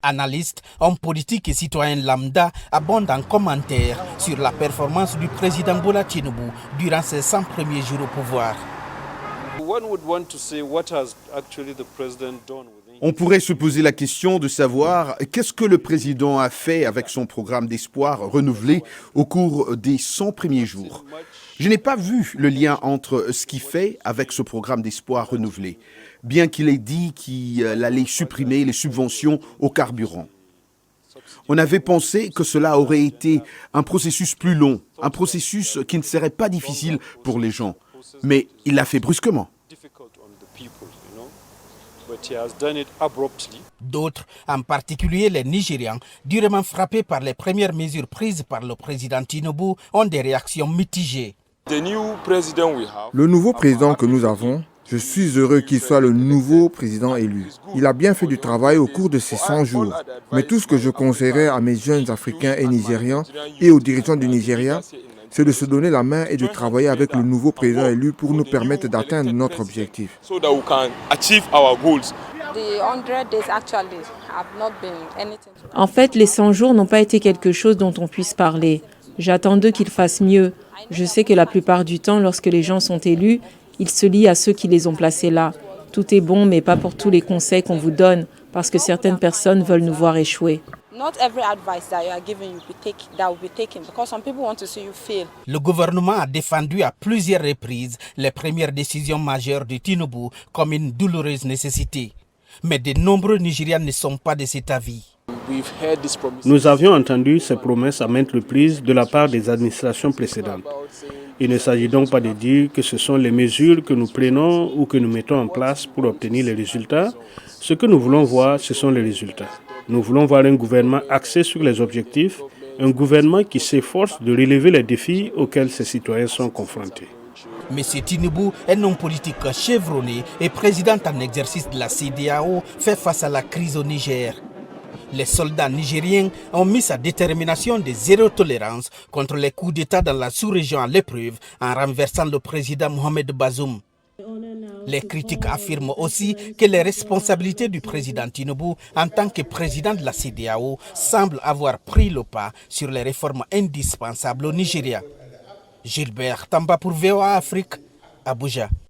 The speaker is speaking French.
Analystes, hommes politiques et citoyens lambda abondent en commentaires sur la performance du président Bola Tinubu durant ses 100 premiers jours au pouvoir. On pourrait se poser la question de savoir qu'est-ce que le président a fait avec son programme d'espoir renouvelé au cours des 100 premiers jours. Je n'ai pas vu le lien entre ce qu'il fait avec ce programme d'espoir renouvelé, bien qu'il ait dit qu'il allait supprimer les subventions au carburant. On avait pensé que cela aurait été un processus plus long, un processus qui ne serait pas difficile pour les gens, mais il l'a fait brusquement. D'autres, en particulier les Nigérians, durement frappés par les premières mesures prises par le président Tinubu, ont des réactions mitigées. Le nouveau président que nous avons, je suis heureux qu'il soit le nouveau président élu. Il a bien fait du travail au cours de ces 100 jours. Mais tout ce que je conseillerais à mes jeunes Africains et Nigérians et aux dirigeants du Nigeria, c'est de se donner la main et de travailler avec le nouveau président élu pour nous permettre d'atteindre notre objectif. En fait, les 100 jours n'ont pas été quelque chose dont on puisse parler. J'attends d'eux qu'ils fassent mieux. Je sais que la plupart du temps, lorsque les gens sont élus, ils se lient à ceux qui les ont placés là. Tout est bon, mais pas pour tous les conseils qu'on vous donne, parce que certaines personnes veulent nous voir échouer. Le gouvernement a défendu à plusieurs reprises les premières décisions majeures de Tinubu comme une douloureuse nécessité. Mais de nombreux Nigérians ne sont pas de cet avis. Nous avions entendu ces promesses à maintes reprises de la part des administrations précédentes. Il ne s'agit donc pas de dire que ce sont les mesures que nous prenons ou que nous mettons en place pour obtenir les résultats. Ce que nous voulons voir, ce sont les résultats. Nous voulons voir un gouvernement axé sur les objectifs, un gouvernement qui s'efforce de relever les défis auxquels ses citoyens sont confrontés. M. Tinubu, un homme politique chevronné et président en exercice de la CEDEAO, fait face à la crise au Niger. Les soldats nigériens ont mis sa détermination de zéro tolérance contre les coups d'État dans la sous-région à l'épreuve en renversant le président Mohamed Bazoum. Les critiques affirment aussi que les responsabilités du président Tinubu en tant que président de la CEDEAO semblent avoir pris le pas sur les réformes indispensables au Nigeria. Gilbert Tamba pour VOA Afrique, Abuja.